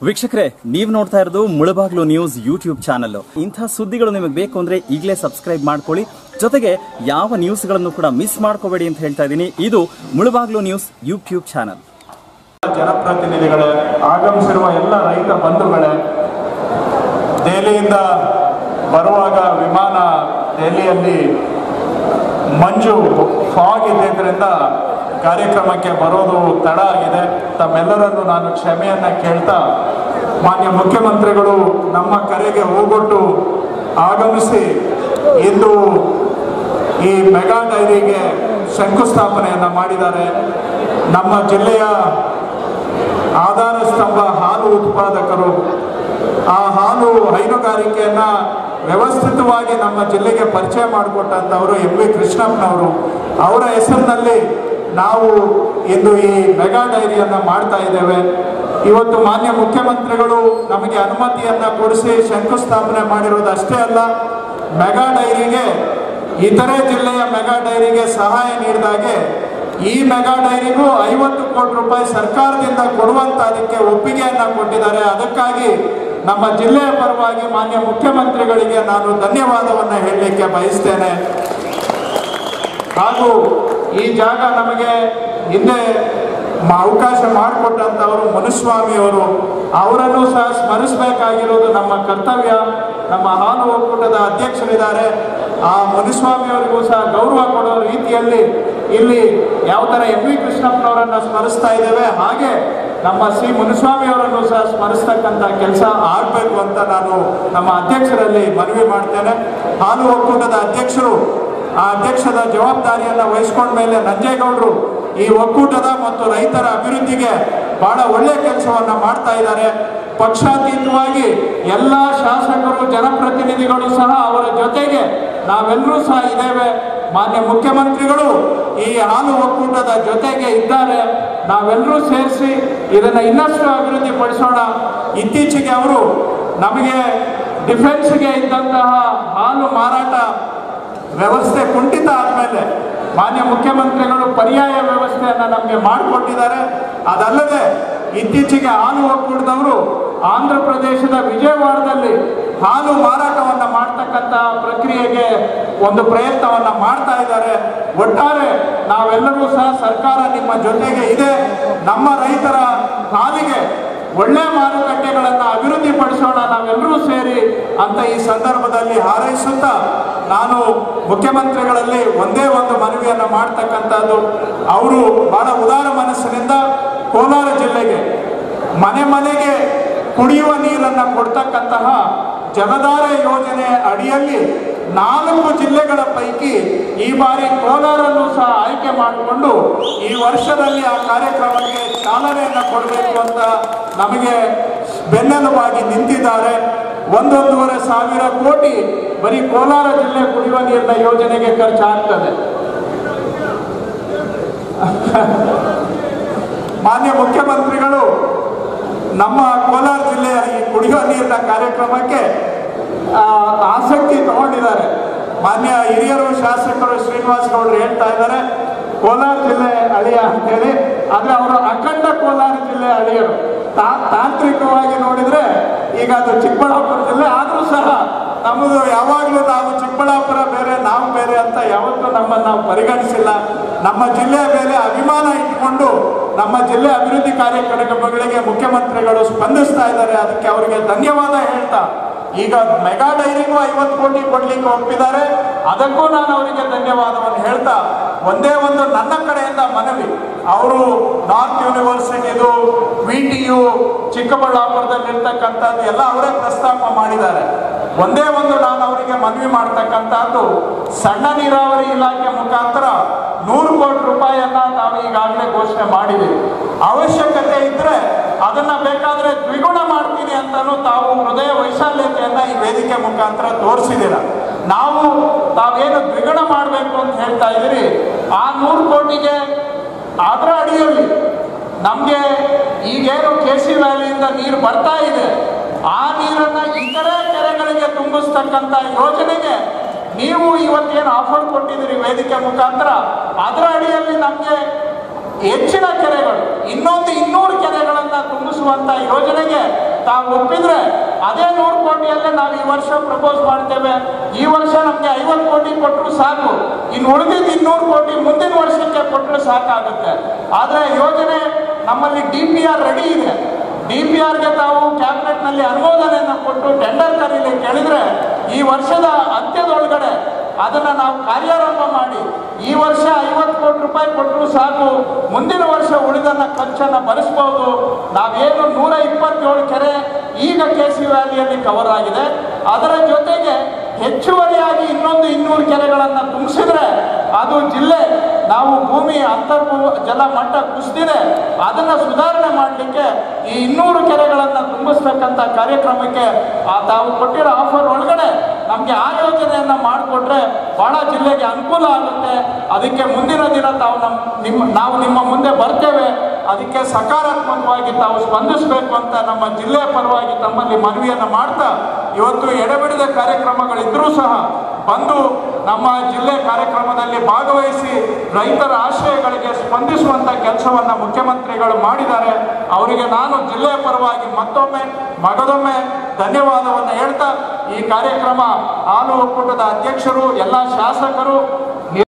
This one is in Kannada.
ವೀಕ್ಷಕರೇ, ನೀವು ನೋಡ್ತಾ ಇರೋದು ಮುಳಬಾಗ್ಲು ನ್ಯೂಸ್ ಯೂಟ್ಯೂಬ್ ಚಾನಲ್. ಇಂಥ ಸುದ್ದಿಗಳು ನಿಮಗೆ ಬೇಕು ಅಂದ್ರೆ ಈಗಲೇ ಸಬ್ಸ್ಕ್ರೈಬ್ ಮಾಡ್ಕೊಳ್ಳಿ. ಜೊತೆಗೆ ಯಾವ ನ್ಯೂಸ್ಗಳನ್ನು ಕೂಡ ಮಿಸ್ ಮಾಡ್ಕೋಬೇಡಿ ಅಂತ ಹೇಳ್ತಾ ಇದ್ದೀನಿ. ಇದು ಮುಳಬಾಗ್ಲು ನ್ಯೂಸ್ ಯೂಟ್ಯೂಬ್ ಚಾನಲ್. ಜನಪ್ರತಿನಿಧಿಗಳೇ, ಆಗಮಿಸಿರುವ ಎಲ್ಲ ರೈತ ಬಂಧುಗಳೇ, ದೆಹಲಿಯಿಂದ ಬರುವಾಗ ವಿಮಾನ ದೆಹಲಿಯಲ್ಲಿ ಮಂಜು ಫಾಗ್ ಇದ್ದಿದ್ದರಿಂದ ಕಾರ್ಯಕ್ರಮಕ್ಕೆ ಬರೋದು ತಡ ಆಗಿದೆ. ತಮ್ಮೆಲ್ಲರನ್ನು ನಾನು ಕ್ಷಮೆಯನ್ನು ಕೇಳ್ತಾ, ಮಾನ್ಯ ಮುಖ್ಯಮಂತ್ರಿಗಳು ನಮ್ಮ ಕರೆಗೆ ಹೋಗೊಟ್ಟು ಆಗಮಿಸಿ ಇಂದು ಈ ಮೆಗಾ ಡೈರಿಗೆ ಶಂಕುಸ್ಥಾಪನೆಯನ್ನು ಮಾಡಿದ್ದಾರೆ. ನಮ್ಮ ಜಿಲ್ಲೆಯ ಆಧಾರ ಸ್ತಂಭ ಹಾಲು ಉತ್ಪಾದಕರು. ಆ ಹಾಲು ಹೈನುಗಾರಿಕೆಯನ್ನು ವ್ಯವಸ್ಥಿತವಾಗಿ ನಮ್ಮ ಜಿಲ್ಲೆಗೆ ಪರಿಚಯ ಮಾಡಿಕೊಟ್ಟಂಥವರು ಎಂ ವಿ ಕೃಷ್ಣಪ್ಪನವರು. ಅವರ ಹೆಸರಿನಲ್ಲಿ ನಾವು ಇಂದು ಈ ಮೆಗಾ ಡೈರಿಯನ್ನು ಮಾಡ್ತಾ ಇದ್ದೇವೆ. ಇವತ್ತು ಮಾನ್ಯ ಮುಖ್ಯಮಂತ್ರಿಗಳು ನಮಗೆ ಅನುಮತಿಯನ್ನು ಕೊಡಿಸಿ ಶಂಕುಸ್ಥಾಪನೆ ಮಾಡಿರೋದು ಅಷ್ಟೇ ಅಲ್ಲ, ಮೆಗಾ ಡೈರಿಗೆ ಇತರೆ ಜಿಲ್ಲೆಯ ಮೆಗಾ ಡೈರಿಗೆ ಸಹಾಯ ನೀಡಿದಾಗೆ ಈ ಮೆಗಾ ಡೈರಿಗೂ 50 ಕೋಟಿ ರೂಪಾಯಿ ಸರ್ಕಾರದಿಂದ ಕೊಡುವಂತ ಅದಕ್ಕೆ ಒಪ್ಪಿಗೆಯನ್ನು ಕೊಟ್ಟಿದ್ದಾರೆ. ಅದಕ್ಕಾಗಿ ನಮ್ಮ ಜಿಲ್ಲೆಯ ಪರವಾಗಿ ಮಾನ್ಯ ಮುಖ್ಯಮಂತ್ರಿಗಳಿಗೆ ನಾನು ಧನ್ಯವಾದವನ್ನು ಹೇಳಲಿಕ್ಕೆ ಬಯಸ್ತೇನೆ. ಹಾಗೂ ಈ ಜಾಗ ನಮಗೆ ಹಿಂದೆ ಅವಕಾಶ ಮಾಡಿಕೊಟ್ಟಂಥವರು ಮುನಿಸ್ವಾಮಿಯವರು, ಅವರನ್ನು ಸಹ ಸ್ಮರಿಸಬೇಕಾಗಿರೋದು ನಮ್ಮ ಕರ್ತವ್ಯ. ನಮ್ಮ ಹಾಲು ಒಕ್ಕೂಟದ ಅಧ್ಯಕ್ಷರಿದ್ದಾರೆ, ಆ ಮುನಿಸ್ವಾಮಿಯವರಿಗೂ ಸಹ ಗೌರವ ಕೊಡೋ ರೀತಿಯಲ್ಲಿ ಇಲ್ಲಿ ಯಾವ ಥರ ಎಂ ವಿ ಕೃಷ್ಣಪ್ಪನವರನ್ನು ಸ್ಮರಿಸ್ತಾ ಇದ್ದೇವೆ, ಹಾಗೆ ನಮ್ಮ ಸಿ ಮುನಿಸ್ವಾಮಿಯವರನ್ನು ಸಹ ಸ್ಮರಿಸ್ತಕ್ಕಂಥ ಕೆಲಸ ಆಗಬೇಕು ಅಂತ ನಾನು ನಮ್ಮ ಅಧ್ಯಕ್ಷರಲ್ಲಿ ಮನವಿ ಮಾಡ್ತೇನೆ. ಹಾಲು ಒಕ್ಕೂಟದ ಅಧ್ಯಕ್ಷರು ಆ ಅಧ್ಯಕ್ಷದ ಜವಾಬ್ದಾರಿಯನ್ನು ವಹಿಸ್ಕೊಂಡ ಮೇಲೆ ನಂಜೇಗೌಡರು ಈ ಒಕ್ಕೂಟದ ಮತ್ತು ರೈತರ ಅಭಿವೃದ್ಧಿಗೆ ಬಹಳ ಒಳ್ಳೆಯ ಕೆಲಸವನ್ನು ಮಾಡ್ತಾ ಇದ್ದಾರೆ. ಪಕ್ಷಾತೀತವಾಗಿ ಎಲ್ಲ ಶಾಸಕರು, ಜನಪ್ರತಿನಿಧಿಗಳು ಸಹ ಅವರ ಜೊತೆಗೆ ನಾವೆಲ್ಲರೂ ಸಹ ಇದ್ದೇವೆ. ಮಾನ್ಯ ಮುಖ್ಯಮಂತ್ರಿಗಳು ಈ ಹಾಲು ಒಕ್ಕೂಟದ ಜೊತೆಗೆ ಇದ್ದಾರೆ. ನಾವೆಲ್ಲರೂ ಸೇರಿಸಿ ಇದನ್ನು ಇನ್ನಷ್ಟು ಅಭಿವೃದ್ಧಿ ಪಡಿಸೋಣ. ಇತ್ತೀಚೆಗೆ ಅವರು ನಮಗೆ ಡಿಫೆನ್ಸ್ಗೆ ಇದ್ದಂತಹ ಹಾಲು ಮಾರಾಟ ವ್ಯವಸ್ಥೆ ಕುಂಠಿತ ಆದಮೇಲೆ ಮಾನ್ಯ ಮುಖ್ಯಮಂತ್ರಿಗಳು ಪರ್ಯಾಯ ವ್ಯವಸ್ಥೆಯನ್ನು ನಮಗೆ ಮಾಡಿಕೊಟ್ಟಿದ್ದಾರೆ. ಅದಲ್ಲದೆ ಇತ್ತೀಚೆಗೆ ಹಾಲು ಒಕ್ಕೂಟದವರು ಆಂಧ್ರ ಪ್ರದೇಶದ ವಿಜಯವಾಡದಲ್ಲಿ ಹಾಲು ಮಾರಾಟವನ್ನು ಮಾಡ್ತಕ್ಕಂಥ ಪ್ರಕ್ರಿಯೆಗೆ ಒಂದು ಪ್ರಯತ್ನವನ್ನು ಮಾಡ್ತಾ ಇದ್ದಾರೆ. ಒಟ್ಟಾರೆ ನಾವೆಲ್ಲರೂ ಸಹ ಸರ್ಕಾರ ನಿಮ್ಮ ಜೊತೆಗೆ ಇದೆ. ನಮ್ಮ ರೈತರ ಹಾಲಿಗೆ ಒಳ್ಳೆ ಮಾರುಕಟ್ಟೆಗಳನ್ನು ಅಭಿವೃದ್ಧಿ ಪಡಿಸೋಣ ನಾವೆಲ್ಲರೂ ಸೇರಿ ಅಂತ ಈ ಸಂದರ್ಭದಲ್ಲಿ ಹಾರೈಸುತ್ತಾ, ನಾನು ಮುಖ್ಯಮಂತ್ರಿಗಳಲ್ಲಿ ಒಂದೇ ಒಂದು ಮನವಿಯನ್ನು ಮಾಡ್ತಕ್ಕಂಥದ್ದು, ಅವರು ಬಹಳ ಉದಾರ ಮನಸ್ಸಿನಿಂದ ಕೋಲಾರ ಜಿಲ್ಲೆಗೆ ಮನೆ ಮನೆಗೆ ಕುಡಿಯುವ ನೀರನ್ನು ಕೊಡ್ತಕ್ಕಂತಹ ಜಲಧಾರೆ ಯೋಜನೆ ಅಡಿಯಲ್ಲಿ 4 ಜಿಲ್ಲೆಗಳ ಪೈಕಿ ಈ ಬಾರಿ ಕೋಲಾರನ್ನು ಸಹ ಆಯ್ಕೆ ಮಾಡಿಕೊಂಡು ಈ ವರ್ಷದಲ್ಲಿ ಆ ಕಾರ್ಯಕ್ರಮಕ್ಕೆ ಚಾಲನೆಯನ್ನು ಕೊಡಬೇಕು ಅಂತ ನಮಗೆ ಬೆನ್ನೆಲುಬಾಗಿ ನಿಂತಿದ್ದಾರೆ. 1-1.5 ಸಾವಿರ ಕೋಟಿ ಬರೀ ಕೋಲಾರ ಜಿಲ್ಲೆ ಕುಡಿಯುವ ನೀರಿನ ಯೋಜನೆಗೆ ಖರ್ಚಾಗ್ತದೆ. ಮಾನ್ಯ ಮುಖ್ಯಮಂತ್ರಿಗಳು ನಮ್ಮ ಕೋಲಾರ ಜಿಲ್ಲೆಯ ಈ ಕುಡಿಯುವ ನೀರಿನ ಕಾರ್ಯಕ್ರಮಕ್ಕೆ ಆಸಕ್ತಿ ತಗೊಂಡಿದ್ದಾರೆ. ಮಾನ್ಯ ಹಿರಿಯರು ಶಾಸಕರು ಶ್ರೀನಿವಾಸ್ ಗೌಡರು ಹೇಳ್ತಾ ಇದ್ದಾರೆ ಕೋಲಾರ ಜಿಲ್ಲೆ ಅಳಿಯ ಅಂತೇಳಿ, ಆದರೆ ಅವರು ಅಖಂಡ ಕೋಲಾರ ಜಿಲ್ಲೆ ಅಳಿಯರು. ತಾಂತ್ರಿಕವಾಗಿ ನೋಡಿದ್ರೆ ಈಗ ಅದು ಚಿಕ್ಕಬಳ್ಳಾಪುರ ಜಿಲ್ಲೆ ಆದರೂ ಸಹ ನಮ್ಮದು ಯಾವಾಗಲೂ ನಾವು ಚಿಕ್ಕಬಳ್ಳಾಪುರ ಬೇರೆ ನಾವು ಬೇರೆ ಅಂತ ಯಾವತ್ತೂ ನಮ್ಮನ್ನು ನಾವು ಪರಿಗಣಿಸಿಲ್ಲ. ನಮ್ಮ ಜಿಲ್ಲೆಯ ಮೇಲೆ ಅಭಿಮಾನ ಇಟ್ಟುಕೊಂಡು ನಮ್ಮ ಜಿಲ್ಲೆ ಅಭಿವೃದ್ಧಿ ಕಾರ್ಯಕ್ರಮಗಳಿಗೆ ಮುಖ್ಯಮಂತ್ರಿಗಳು ಸ್ಪಂದಿಸ್ತಾ ಇದ್ದಾರೆ. ಅದಕ್ಕೆ ಅವರಿಗೆ ಧನ್ಯವಾದ ಹೇಳ್ತಾ, ಈಗ ಮೆಗಾ ಡೈರಿಗೂ 50 ಕೋಟಿ ಕೊಡ್ಲಿಕ್ಕೆ ಒಪ್ಪಿದ್ದಾರೆ. ಅದಕ್ಕೂ ನಾನು ಅವರಿಗೆ ಧನ್ಯವಾದವನ್ನು ಹೇಳ್ತಾ, ಒಂದೇ ಒಂದು ನನ್ನ ಕಡೆಯಿಂದ ಮನವಿ, ಅವರು ನಾರ್ತ್ ಯೂನಿವರ್ಸಿಟಿದು VTU ಚಿಕ್ಕಬಳ್ಳಾಪುರದಲ್ಲಿ ಇರ್ತಕ್ಕಂಥದ್ದು ಎಲ್ಲ ಅವರೇ ಪ್ರಸ್ತಾಪ ಮಾಡಿದ್ದಾರೆ. ಒಂದೇ ಒಂದು ನಾನು ಅವರಿಗೆ ಮನವಿ ಮಾಡ್ತಕ್ಕಂಥದ್ದು, ಸಣ್ಣ ನೀರಾವರಿ ಇಲಾಖೆ ಮುಖಾಂತರ 100 ಕೋಟಿ ರೂಪಾಯಿಯನ್ನು ನಾವು ಈಗಾಗಲೇ ಘೋಷಣೆ ಮಾಡಿದ್ದೀವಿ. ಅವಶ್ಯಕತೆ ಇದ್ರೆ ಅದನ್ನ ಬೇಕಾದ್ರೆ ದ್ವಿಗುಣ ಮಾಡ್ತೀನಿ ಅಂತಲೂ ತಾವು ಹೃದಯ ವೈಶಾಲ್ಯತೆಯನ್ನ ಈ ವೇದಿಕೆ ಮುಖಾಂತರ ತೋರಿಸಿದ್ದೀರ. ತಾವೇನು ದ್ವಿಗುಣ ಮಾಡಬೇಕು ಅಂತ ಹೇಳ್ತಾ ಇದ್ದೀರಿ, ಆ 100 ಕೋಟಿಗೆ ಅದರ ಅಡಿಯಲ್ಲಿ ನಮಗೆ ಈಗೇನು KC ವ್ಯಾಲಿಯಿಂದ ನೀರು ಬರ್ತಾ ಇದೆ, ಆ ನೀರನ್ನು ಇತರೆ ಕೆರೆಗಳಿಗೆ ತುಂಬಿಸ್ತಕ್ಕಂಥ ಯೋಜನೆಗೆ ನೀವು ಇವತ್ತೇನು ಆಫರ್ ಕೊಟ್ಟಿದ್ದೀರಿ ವೇದಿಕೆ ಮುಖಾಂತರ, ಅದರ ಅಡಿಯಲ್ಲಿ ನಮಗೆ ಹೆಚ್ಚಿನ ಕೆರೆಗಳು ಇನ್ನೊಂದು 200 ಕೆರೆಗಳನ್ನು ತುಂಬಿಸುವಂತ ಯೋಜನೆಗೆ ತಾವು ಒಪ್ಪಿದ್ರೆ ಅದೇ 100 ಕೋಟಿಯಲ್ಲೇ ನಾವು ಈ ವರ್ಷ ಪ್ರಪೋಸ್ ಮಾಡ್ತೇವೆ. ಈ ವರ್ಷ ನಮ್ಗೆ 50 ಕೋಟಿ ಕೊಟ್ಟರು ಸಾಕು, ಇನ್ನು ಉಳಿದಿದ್ದು 200 ಕೋಟಿ ಮುಂದಿನ ವರ್ಷಕ್ಕೆ ಕೊಟ್ಟರು ಸಾಕಾಗುತ್ತೆ. ಆದ್ರೆ ಯೋಜನೆ ನಮ್ಮಲ್ಲಿ DPR ರೆಡಿ ಇದೆ. DPRಗೆ ತಾವು ಕ್ಯಾಬಿನೆಟ್ ನಲ್ಲಿ ಅನುಮೋದನೆಯನ್ನು ಕೊಟ್ಟು ಟೆಂಡರ್ ಕರೀಲಿಕ್ಕೆ ಹೇಳಿದ್ರೆ ಈ ವರ್ಷದ ಅಂತ್ಯದೊಳಗಡೆ ಅದನ್ನ ನಾವು ಕಾರ್ಯಾರಂಭ ಮಾಡಿ ಈ ವರ್ಷ 50 ಕೋಟಿ ರೂಪಾಯಿ ಕೊಟ್ಟರು ಸಾಕು, ಮುಂದಿನ ವರ್ಷ ಉಳಿದನ್ನ ಖರ್ಚನ್ನ ಭರಿಸಬಹುದು. ನಾವೇನು 127 ಕೆರೆ ಈಗ KC ವ್ಯಾಲಿಯಲ್ಲಿ ಕವರ್ ಆಗಿದೆ, ಅದರ ಜೊತೆಗೆ ಹೆಚ್ಚುವರಿಯಾಗಿ ಇನ್ನೊಂದು 200 ಕೆರೆಗಳನ್ನು ತುಂಬಿಸಿದ್ರೆ ಅದು ಜಿಲ್ಲೆ ನಾವು ಭೂಮಿ ಜಲ ಮಟ್ಟ ಕುಸಿದಿದೆ ಅದನ್ನ ಸುಧಾರಣೆ ಮಾಡಲಿಕ್ಕೆ ಈ 200 ಕೆರೆಗಳನ್ನು ತುಂಬಿಸ್ತಕ್ಕಂಥ ಕಾರ್ಯಕ್ರಮಕ್ಕೆ ತಾವು ಕೊಟ್ಟಿರೋ ಆಫರ್ ಒಳಗಡೆ ನಮಗೆ ಆ ಯೋಜನೆಯನ್ನ ಮಾಡಿಕೊಟ್ರೆ ಬಹಳ ಜಿಲ್ಲೆಗೆ ಅನುಕೂಲ ಆಗುತ್ತೆ. ಅದಕ್ಕೆ ಮುಂದಿನ ದಿನ ನಾವು ನಿಮ್ಮ ಮುಂದೆ ಬರ್ತೇವೆ. ಅದಕ್ಕೆ ಸಕಾರಾತ್ಮಕವಾಗಿ ತಾವು ಸ್ಪಂದಿಸಬೇಕು ಅಂತ ನಮ್ಮ ಜಿಲ್ಲೆಯ ಪರವಾಗಿ ತಮ್ಮಲ್ಲಿ ಮನವಿಯನ್ನು ಮಾಡ್ತಾ, ಇವತ್ತು ಎಡೆಬಿಡದ ಕಾರ್ಯಕ್ರಮಗಳಿದ್ರೂ ಸಹ ಬಂದು ನಮ್ಮ ಜಿಲ್ಲೆ ಕಾರ್ಯಕ್ರಮದಲ್ಲಿ ಭಾಗವಹಿಸಿ ರೈತರ ಆಶಯಗಳಿಗೆ ಸ್ಪಂದಿಸುವಂತ ಕೆಲಸವನ್ನ ಮುಖ್ಯಮಂತ್ರಿಗಳು ಮಾಡಿದ್ದಾರೆ. ಅವರಿಗೆ ನಾನು ಜಿಲ್ಲೆಯ ಪರವಾಗಿ ಮಗದೊಮ್ಮೆ ಧನ್ಯವಾದವನ್ನು ಹೇಳ್ತಾ, ಈ ಕಾರ್ಯಕ್ರಮ ಹಾಲು ಒಕ್ಕೂಟದ ಅಧ್ಯಕ್ಷರು, ಎಲ್ಲ ಶಾಸಕರು